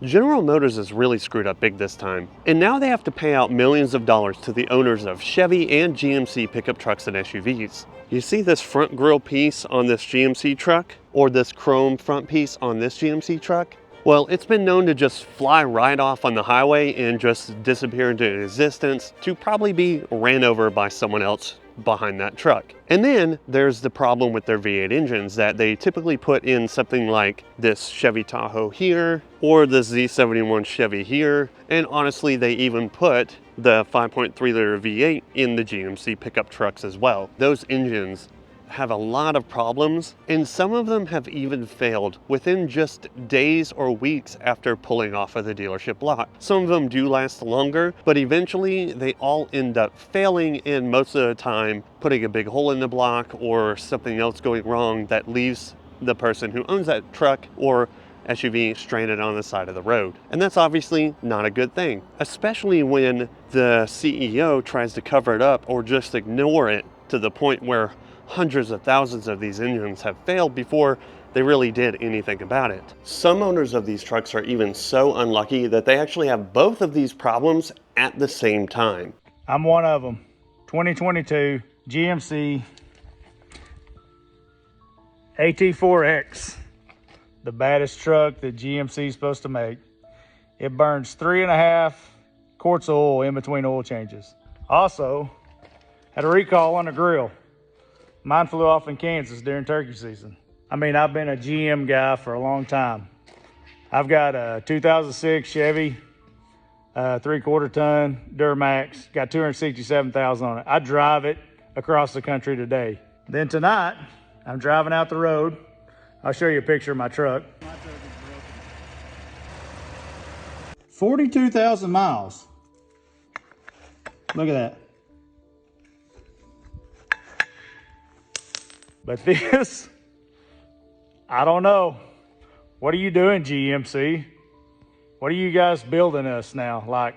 General Motors is really screwed up big this time, and now they have to pay out millions of dollars to the owners of Chevy and GMC pickup trucks and SUVs. You see this front grille piece on this GMC truck, or this chrome front piece on this GMC truck? Well, it's been known to just fly right off on the highway and just disappear into existence, to probably be ran over by someone else behind that truck. And then there's the problem with their V8 engines, that they typically put in something like this Chevy Tahoe here, or the Z71 Chevy here, and honestly they even put the 5.3 liter V8 in the GMC pickup trucks as well. Those engines have a lot of problems, and some of them have even failed within just days or weeks after pulling off of the dealership lot. Some of them do last longer, but eventually they all end up failing, and most of the time putting a big hole in the block or something else going wrong that leaves the person who owns that truck or SUV stranded on the side of the road. And that's obviously not a good thing, especially when the CEO tries to cover it up or just ignore it to the point where hundreds of thousands of these engines have failed before they really did anything about it. Some owners of these trucks are even so unlucky that they actually have both of these problems at the same time. I'm one of them. 2022 GMC AT4X, the baddest truck that GMC is supposed to make. It burns 3.5 quarts of oil in between oil changes. Also, had a recall on the grill. Mine flew off in Kansas during turkey season. I mean, I've been a GM guy for a long time. I've got a 2006 Chevy, 3/4 ton Duramax, got 267,000 on it. I drive it across the country today. Then tonight, I'm driving out the road. I'll show you a picture of my truck. 42,000 miles. Look at that. But this, I don't know. What are you doing, GMC? What are you guys building us now? Like,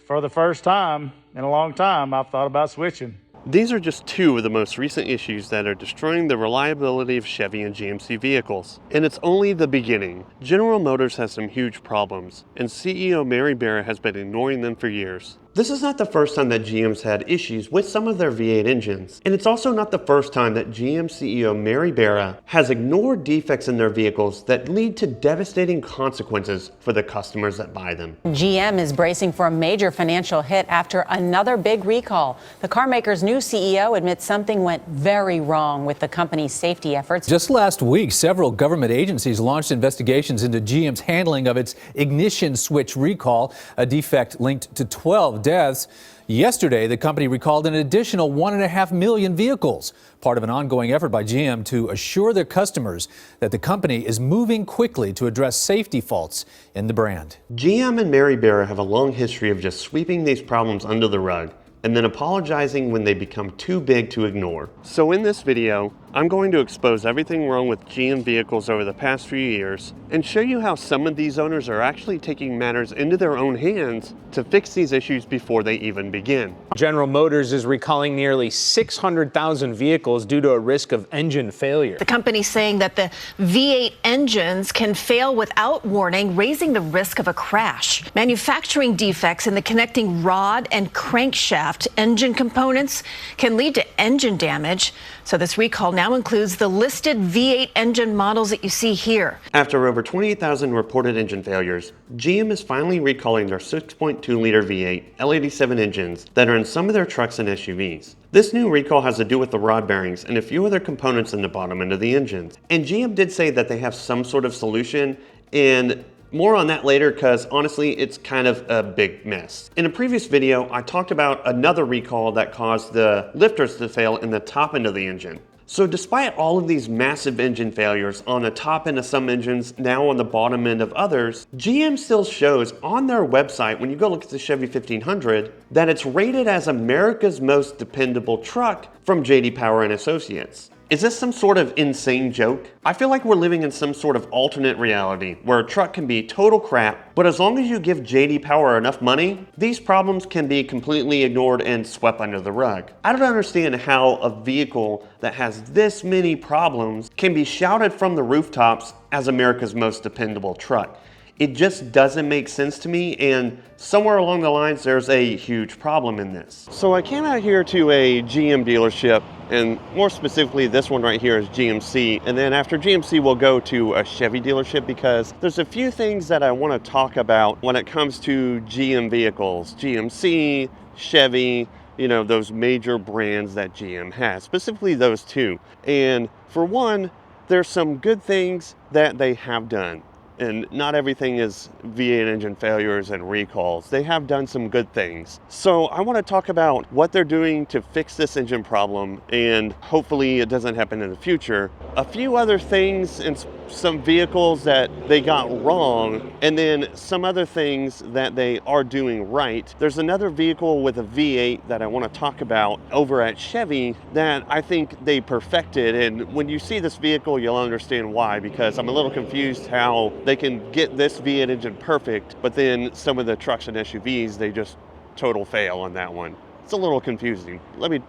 for the first time in a long time, I've thought about switching. These are just two of the most recent issues that are destroying the reliability of Chevy and GMC vehicles. And it's only the beginning. General Motors has some huge problems, and CEO Marry Barra has been ignoring them for years. This is not the first time that GM's had issues with some of their V8 engines, and it's also not the first time that GM CEO Marry Barra has ignored defects in their vehicles that lead to devastating consequences for the customers that buy them. GM is bracing for a major financial hit after another big recall. The carmaker's new CEO admits something went very wrong with the company's safety efforts. Just last week, several government agencies launched investigations into GM's handling of its ignition switch recall, a defect linked to 12 deaths. Yesterday, the company recalled an additional 1.5 million vehicles, part of an ongoing effort by GM to assure their customers that the company is moving quickly to address safety faults in the brand. GM and Marry Barra have a long history of just sweeping these problems under the rug and then apologizing when they become too big to ignore. So in this video, I'm going to expose everything wrong with GM vehicles over the past few years and show you how some of these owners are actually taking matters into their own hands to fix these issues before they even begin. General Motors is recalling nearly 600,000 vehicles due to a risk of engine failure. The company's saying that the V8 engines can fail without warning, raising the risk of a crash. Manufacturing defects in the connecting rod and crankshaft engine components can lead to engine damage. So this recall now includes the listed V8 engine models that you see here. After over 28,000 reported engine failures, GM is finally recalling their 6.2 liter V8 L87 engines that are in some of their trucks and SUVs. This new recall has to do with the rod bearings and a few other components in the bottom end of the engines. And GM did say that they have some sort of solution, and more on that later, because honestly, it's kind of a big mess. In a previous video, I talked about another recall that caused the lifters to fail in the top end of the engine. So despite all of these massive engine failures on the top end of some engines, now on the bottom end of others, GM still shows on their website, when you go look at the Chevy 1500, that it's rated as America's most dependable truck from J.D. Power and Associates. Is this some sort of insane joke? I feel like we're living in some sort of alternate reality where a truck can be total crap, but as long as you give J.D. Power enough money, these problems can be completely ignored and swept under the rug. I don't understand how a vehicle that has this many problems can be shouted from the rooftops as America's most dependable truck. It just doesn't make sense to me, and somewhere along the lines there's a huge problem in this. So I came out here to a GM dealership, and more specifically this one right here is GMC, and then after GMC we'll go to a Chevy dealership because there's a few things that I want to talk about when it comes to GM vehicles. GMC, Chevy, you know, those major brands that GM has, specifically those two. And for one, there's some good things that they have done. And not everything is V8 engine failures and recalls. They have done some good things. So I want to talk about what they're doing to fix this engine problem, and hopefully it doesn't happen in the future. A few other things and some vehicles that they got wrong, and then some other things that they are doing right. There's another vehicle with a V8 that I want to talk about over at Chevy that I think they perfected, and when you see this vehicle you'll understand why, because I'm a little confused how they can get this V8 engine perfect, but then some of the trucks and SUVs, they just total fail on that one. It's a little confusing. Let me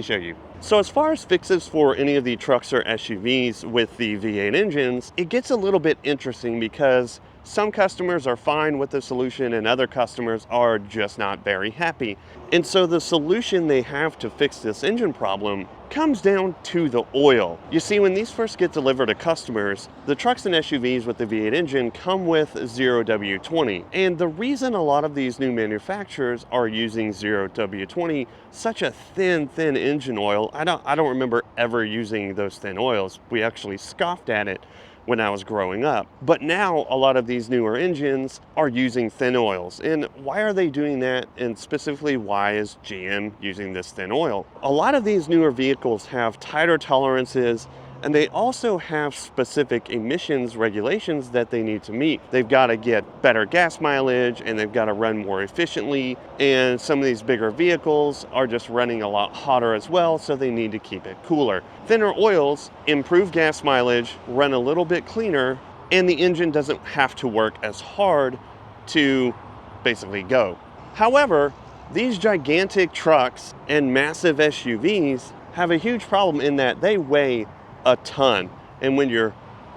show you. So as far as fixes for any of the trucks or SUVs with the V8 engines, it gets a little bit interesting because some customers are fine with the solution and other customers are just not very happy. And so the solution they have to fix this engine problem comes down to the oil. You see, when these first get delivered to customers, the trucks and SUVs with the V8 engine come with 0W20. And the reason a lot of these new manufacturers are using 0W20, such a thin engine oil, I don't remember ever using those thin oils. We actually scoffed at it when I was growing up. But now a lot of these newer engines are using thin oils. And why are they doing that? And specifically, why is GM using this thin oil? A lot of these newer vehicles have tighter tolerances, and they also have specific emissions regulations that they need to meet. They've got to get better gas mileage, and they've got to run more efficiently. And some of these bigger vehicles are just running a lot hotter as well, so they need to keep it cooler. Thinner oils improve gas mileage, run a little bit cleaner, and the engine doesn't have to work as hard to basically go. However, these gigantic trucks and massive SUVs have a huge problem in that they weigh a ton, and when your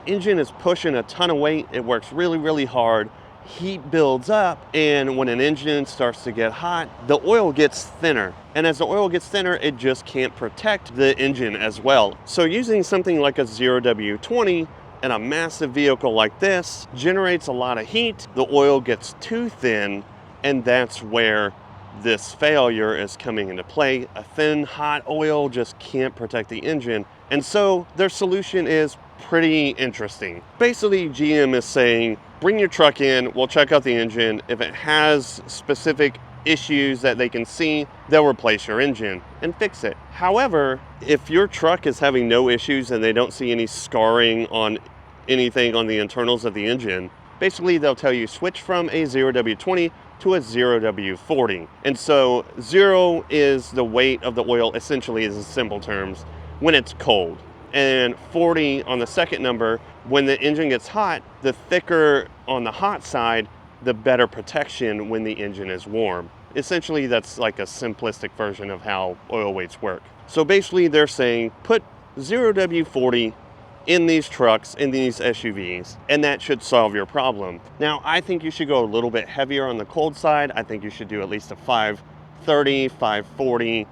engine is pushing a ton of weight, it works really hard. Heat builds up, and when an engine starts to get hot, the oil gets thinner, and as the oil gets thinner, it just can't protect the engine as well. So using something like a 0W20 in a massive vehicle like this generates a lot of heat. The oil gets too thin, and that's where this failure is coming into play. A thin, hot oil just can't protect the engine. And so their solution is pretty interesting. Basically, GM is saying, bring your truck in, we'll check out the engine. If it has specific issues that they can see, they'll replace your engine and fix it. However, if your truck is having no issues and they don't see any scarring on anything on the internals of the engine, basically they'll tell you switch from a 0W20 to a 0W40. And so 0 is the weight of the oil, essentially, is in simple terms, when it's cold. And 40 on the second number, when the engine gets hot, the thicker on the hot side, the better protection when the engine is warm. Essentially, that's like a simplistic version of how oil weights work. So basically they're saying put 0W40 in these trucks, in these SUVs, and that should solve your problem. Now, I think you should go a little bit heavier on the cold side. I think you should do at least a 530, 540,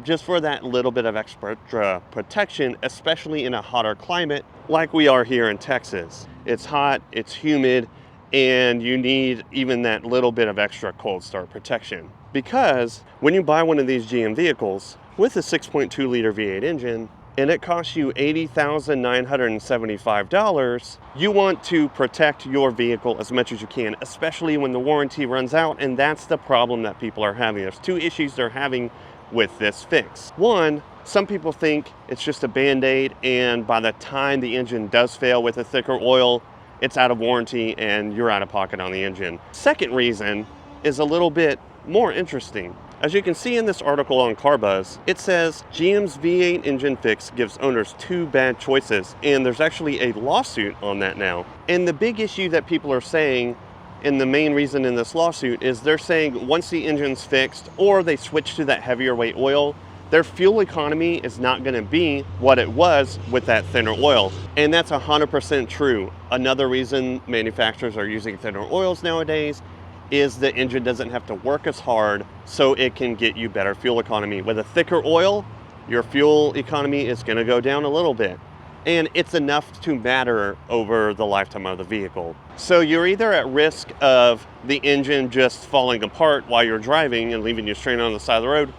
just for that little bit of extra protection, especially in a hotter climate like we are here in Texas. It's hot, it's humid, and you need even that little bit of extra cold start protection. Because when you buy one of these GM vehicles with a 6.2 liter V8 engine, and it costs you $80,975, you want to protect your vehicle as much as you can, especially when the warranty runs out, and that's the problem that people are having. There's two issues they're having with this fix. One, some people think it's just a Band-Aid, and by the time the engine does fail with a thicker oil, it's out of warranty and you're out of pocket on the engine. Second reason is a little bit more interesting. As you can see in this article on CarBuzz, it says GM's V8 engine fix gives owners two bad choices, and there's actually a lawsuit on that now. And the big issue that people are saying, and the main reason in this lawsuit, is they're saying once the engine's fixed or they switch to that heavier weight oil, their fuel economy is not going to be what it was with that thinner oil. And that's 100% true. Another reason manufacturers are using thinner oils nowadays is the engine doesn't have to work as hard, so it can get you better fuel economy. With a thicker oil, your fuel economy is going to go down a little bit. And it's enough to matter over the lifetime of the vehicle. So you're either at risk of the engine just falling apart while you're driving and leaving you stranded on the side of the road,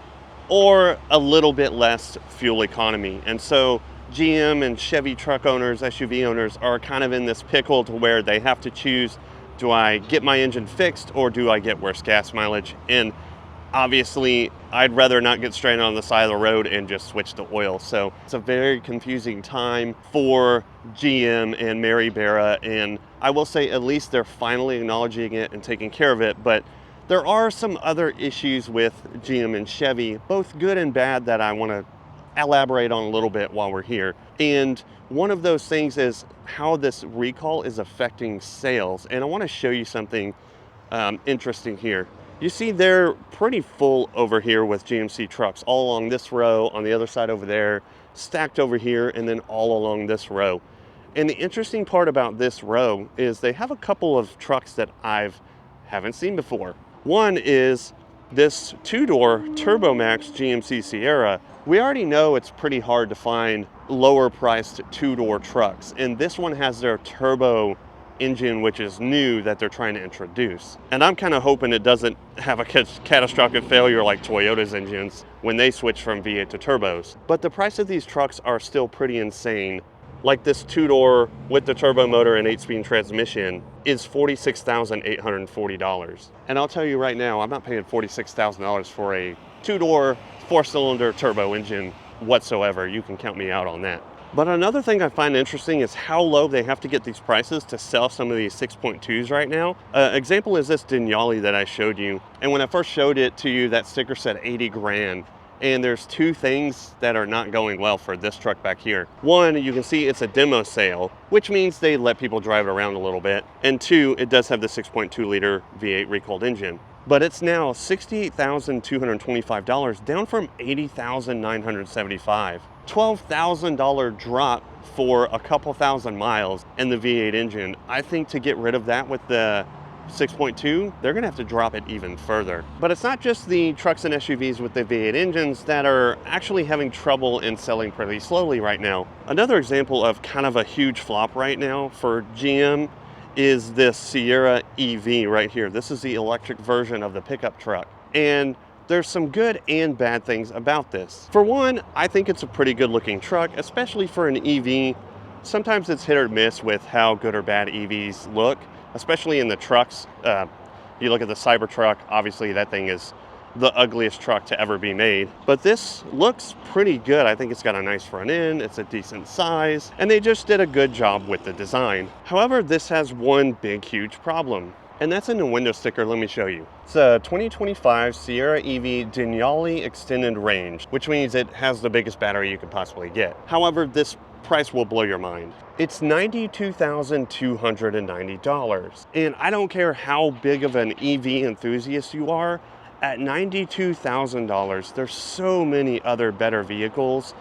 or a little bit less fuel economy. And so GM and Chevy truck owners, SUV owners are kind of in this pickle to where they have to choose, do I get my engine fixed or do I get worse gas mileage? And obviously, I'd rather not get stranded on the side of the road and just switch to oil. So it's a very confusing time for GM and Marry Barra. And I will say at least they're finally acknowledging it and taking care of it. But there are some other issues with GM and Chevy, both good and bad, that I want to elaborate on a little bit while we're here. And one of those things is how this recall is affecting sales. And I want to show you something interesting here. You see they're pretty full over here with GMC trucks, all along this row, on the other side over there, stacked over here, and then all along this row. And the interesting part about this row is they have a couple of trucks that haven't seen before. One is this two-door TurboMax GMC Sierra. We already know it's pretty hard to find lower priced two-door trucks, and this one has their turbo engine, which is new, that they're trying to introduce. And I'm kind of hoping it doesn't have a catastrophic failure like Toyota's engines when they switch from V8 to turbos. But the price of these trucks are still pretty insane. Like this two-door with the turbo motor and 8-speed transmission is $46,840. And I'll tell you right now, I'm not paying $46,000 for a two-door, 4-cylinder turbo engine whatsoever. You can count me out on that. But another thing I find interesting is how low they have to get these prices to sell some of these 6.2s right now. Example is this Denali that I showed you. And when I first showed it to you, that sticker said 80 grand. And there's two things that are not going well for this truck back here. One, you can see it's a demo sale, which means they let people drive it around a little bit. And two, it does have the 6.2 liter V8 recalled engine. But it's now $68,225, down from $80,975. $12,000 drop for a couple thousand miles in the V8 engine. I think to get rid of that with the 6.2, they're gonna have to drop it even further. But it's not just the trucks and SUVs with the V8 engines that are actually having trouble and selling pretty slowly right now. Another example of kind of a huge flop right now for GM is this Sierra EV right here. This is the electric version of the pickup truck. And there's some good and bad things about this. For one, I think it's a pretty good looking truck, especially for an EV. Sometimes it's hit or miss with how good or bad EVs look, especially in the trucks. You look at the Cybertruck, obviously that thing is the ugliest truck to ever be made. But this looks pretty good. I think it's got a nice front end, it's a decent size, and they just did a good job with the design. However, this has one big, huge problem. And that's in the window sticker. Let me show you. It's a 2025 Sierra EV Denali Extended Range, which means it has the biggest battery you could possibly get. However, this price will blow your mind. It's $92,290. And I don't care how big of an EV enthusiast you are, at $92,000, there's so many other better vehicles,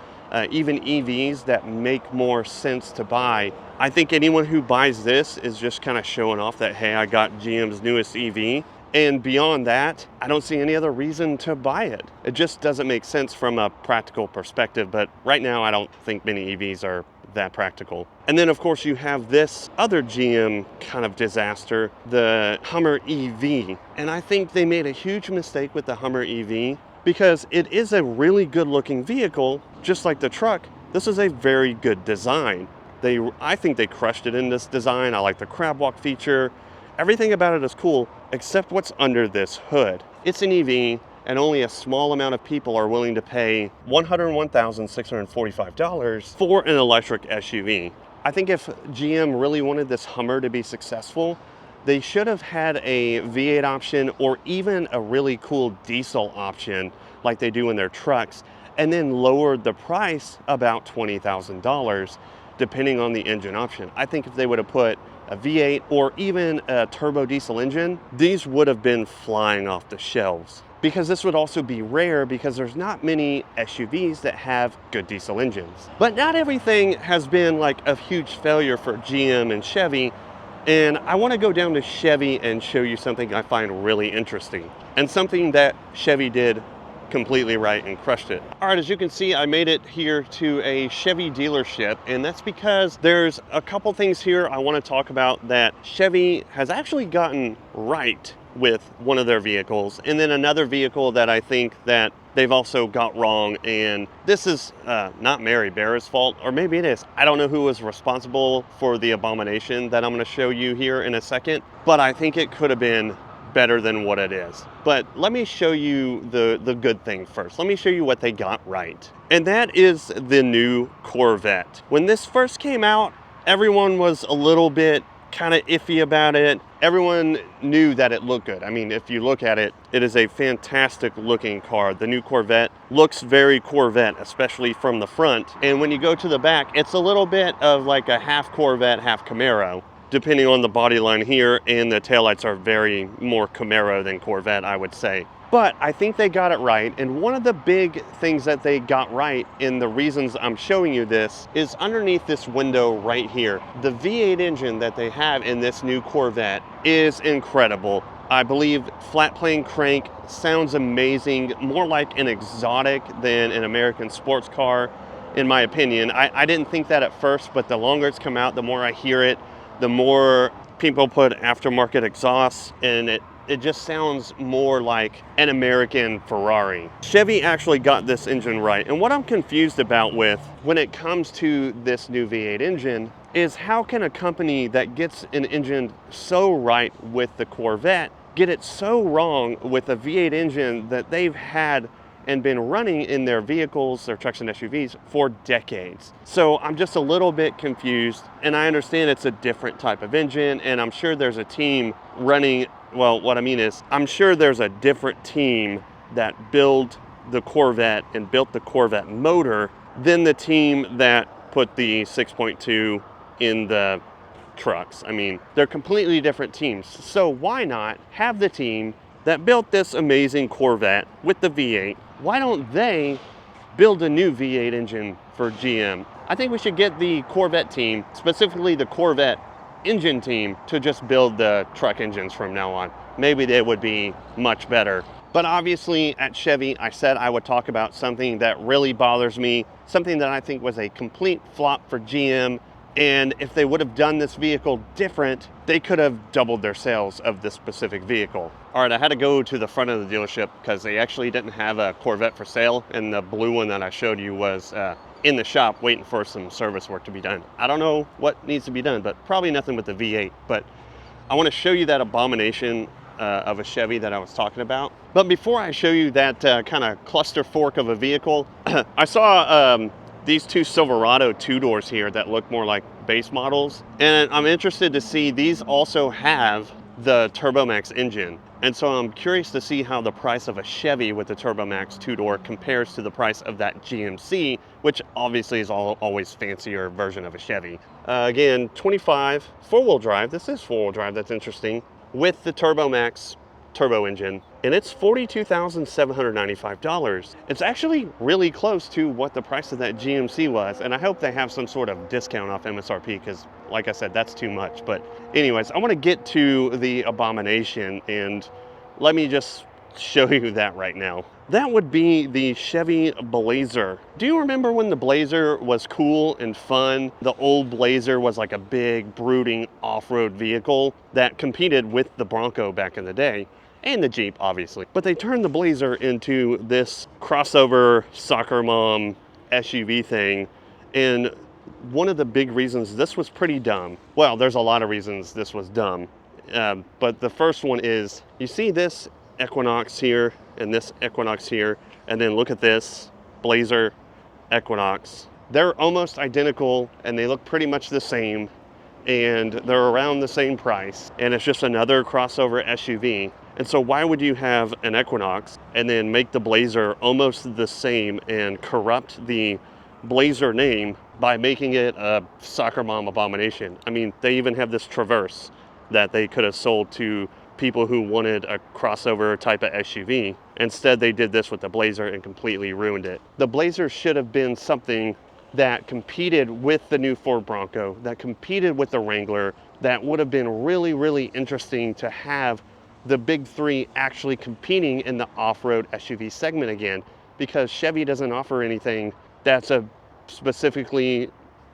even EVs, that make more sense to buy. I think anyone who buys this is just kind of showing off that, hey, I got GM's newest EV. And beyond that, I don't see any other reason to buy it. It just doesn't make sense from a practical perspective. But right now, I don't think many EVs are that practical. And then of course you have this other GM kind of disaster, the Hummer EV. And I think they made a huge mistake with the Hummer EV because it is a really good looking vehicle, just like the truck. This is a very good design. I think they crushed it in this design. I like the crab walk feature. Everything about it is cool, except what's under this hood. It's an EV, and only a small amount of people are willing to pay $101,645 for an electric SUV. I think if GM really wanted this Hummer to be successful, they should have had a V8 option or even a really cool diesel option like they do in their trucks, and then lowered the price about $20,000 depending on the engine option. I think if they would have put a V8 or even a turbo diesel engine, these would have been flying off the shelves. because this would also be rare because there's not many SUVs that have good diesel engines. But not everything has been like a huge failure for GM and Chevy. And I want to go down to Chevy and show you something I find really interesting and something that Chevy did completely right and crushed it. All right, as you can see, I made it here to a Chevy dealership, and that's because there's a couple things here I want to talk about that Chevy has actually gotten right with one of their vehicles, and then another vehicle that I think that they've also got wrong. And this is not Marry Barra's fault, or maybe it is. I don't know who was responsible for the abomination that I'm going to show you here in a second, but I think it could have been better than what it is. But let me show you the good thing first. Let me show you what they got right. And that is the new Corvette. When this first came out, everyone was a little bit kind of iffy about it. Everyone knew that it looked good. I mean, if you look at it, it is a fantastic looking car. The new Corvette looks very Corvette, especially from the front. And when you go to the back, it's a little bit of like a half Corvette, half Camaro, depending on the body line here, and the taillights are very more Camaro than Corvette, I would say. But I think they got it right, and one of the big things that they got right, and the reasons I'm showing you this, is underneath this window right here. The V8 engine that they have in this new Corvette is incredible. I believe flat plane crank sounds amazing, more like an exotic than an American sports car, in my opinion. I didn't think that at first, but the longer it's come out, the more I hear it, the more people put aftermarket exhausts, and it just sounds more like an American Ferrari. Chevy actually got this engine right. And what I'm confused about with when it comes to this new V8 engine is how can a company that gets an engine so right with the Corvette get it so wrong with a V8 engine that they've had and been running in their vehicles, their trucks and SUVs, for decades. So I'm just a little bit confused, and I understand it's a different type of engine, and I'm sure there's a team running, well, what I mean is, I'm sure there's a different team that built the Corvette and built the Corvette motor than the team that put the 6.2 in the trucks. I mean, they're completely different teams. So why not have the team that built this amazing Corvette with the V8, why don't they build a new V8 engine for GM? I think we should get the Corvette team, specifically the Corvette engine team, to just build the truck engines from now on. Maybe they would be much better. But obviously at Chevy, I said I would talk about something that really bothers me, something that I think was a complete flop for GM. And if they would have done this vehicle different, they could have doubled their sales of this specific vehicle. All right, I had to go to the front of the dealership because they actually didn't have a Corvette for sale, and the blue one that I showed you was in the shop waiting for some service work to be done. I don't know what needs to be done, but probably nothing with the V8. But I want to show you that abomination of a Chevy that I was talking about. But before I show you that kind of cluster fork of a vehicle, I saw these two Silverado two-doors here that look more like base models. And I'm interested to see, these also have the TurboMax engine. And so I'm curious to see how the price of a Chevy with the TurboMax two-door compares to the price of that GMC, which obviously is always fancier version of a Chevy. Again, 25, four-wheel drive. This is four-wheel drive, that's interesting, with the TurboMax turbo engine, and it's $42,795. It's actually really close to what the price of that GMC was, and I hope they have some sort of discount off MSRP because, like I said, that's too much. But anyways, I want to get to the abomination, and let me just show you that right now. That would be the Chevy Blazer. Do you remember when the Blazer was cool and fun? The old Blazer was like a big, brooding off-road vehicle that competed with the Bronco back in the day, and the Jeep, obviously. But they turned the Blazer into this crossover soccer mom SUV thing, and one of the big reasons this was pretty dumb, well, there's a lot of reasons this was dumb, but the first one is, you see this Equinox here and this Equinox here, and then look at this Blazer Equinox. They're almost identical and they look pretty much the same, and they're around the same price, and it's just another crossover SUV. And so why would you have an Equinox and then make the Blazer almost the same and corrupt the Blazer name by making it a soccer mom abomination? I mean, they even have this Traverse that they could have sold to people who wanted a crossover type of SUV. Instead, they did this with the Blazer and completely ruined it. The Blazer should have been something that competed with the new Ford Bronco, that competed with the Wrangler, that would have been really, really interesting to have the big three actually competing in the off-road SUV segment again, because Chevy doesn't offer anything that's a specifically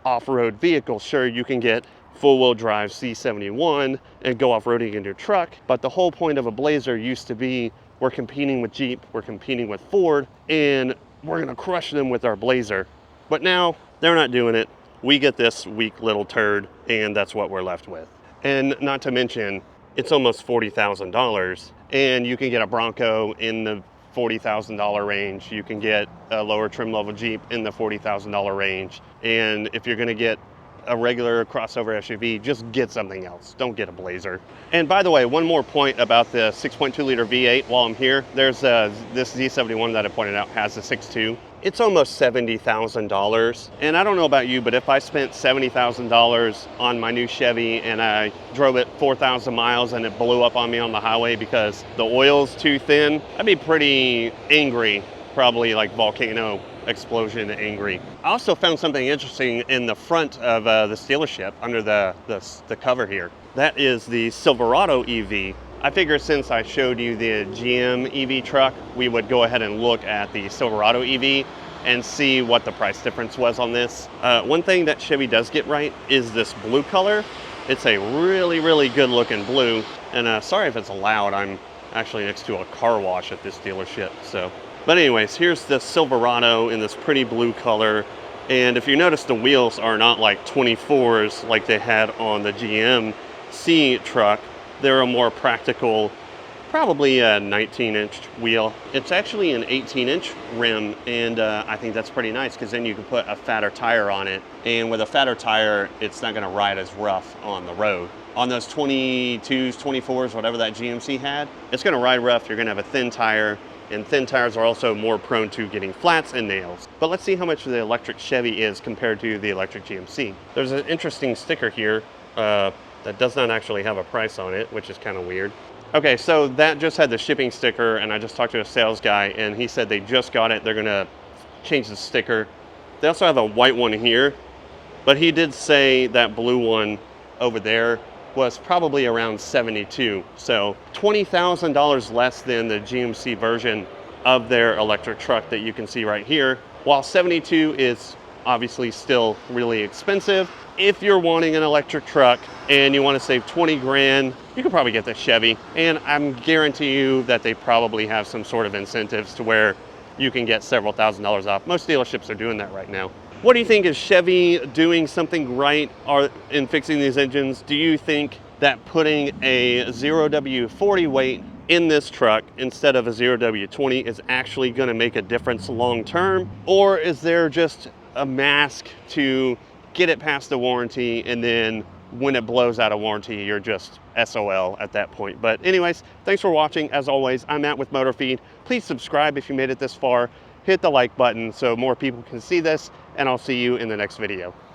off-road vehicle. Sure, you can get full-wheel drive C71 and go off-roading in your truck, but the whole point of a Blazer used to be, we're competing with Jeep, we're competing with Ford, and we're gonna crush them with our Blazer. But now they're not doing it. We get this weak little turd, and that's what we're left with. And not to mention, it's almost $40,000, and you can get a Bronco in the $40,000 range. You can get a lower trim level Jeep in the $40,000 range. And if you're gonna get a regular crossover SUV, just get something else. Don't get a Blazer. And by the way, one more point about the 6.2 liter V8 while I'm here. There's this Z71 that I pointed out has a 6.2. It's almost $70,000. And I don't know about you, but if I spent $70,000 on my new Chevy and I drove it 4,000 miles and it blew up on me on the highway because the oil's too thin, I'd be pretty angry, probably like volcano explosion angry. I also found something interesting in the front of this dealership under the cover here. That is the Silverado EV. I figured since I showed you the GM EV truck, we would go ahead and look at the Silverado EV and see what the price difference was on this. One thing that Chevy does get right is this blue color. It's a really, really good looking blue. And sorry if it's loud, I'm actually next to a car wash at this dealership. But anyways, here's the Silverado in this pretty blue color. And if you notice, the wheels are not like 24s like they had on the GMC truck. They're a more practical, probably a 19-inch wheel. It's actually an 18-inch rim, and I think that's pretty nice because then you can put a fatter tire on it. And with a fatter tire, it's not gonna ride as rough on the road. On those 22s, 24s, whatever that GMC had, it's gonna ride rough. You're gonna have a thin tire, and thin tires are also more prone to getting flats and nails. But let's see how much the electric Chevy is compared to the electric GMC. There's an interesting sticker here that does not actually have a price on it, which is kind of weird. Okay, so that just had the shipping sticker, and I just talked to a sales guy, and he said they just got it. They're gonna change the sticker. They also have a white one here, but he did say that blue one over there was probably around 72. So $20,000 less than the GMC version of their electric truck that you can see right here. While 72 is obviously still really expensive, if you're wanting an electric truck and you want to save 20 grand, you can probably get the Chevy. And I'm guarantee you that they probably have some sort of incentives to where you can get several $1,000s off. Most dealerships are doing that right now. What do you think? Is Chevy doing something right in fixing these engines? Do you think that putting a 0W40 weight in this truck instead of a 0W20 is actually going to make a difference long term? Or is there just a mask to get it past the warranty, and then when it blows out of warranty, you're just SOL at that point? But anyways, thanks for watching. As always, I'm Matt with MotorFeed. Please subscribe if you made it this far. Hit the like button so more people can see this, and I'll see you in the next video.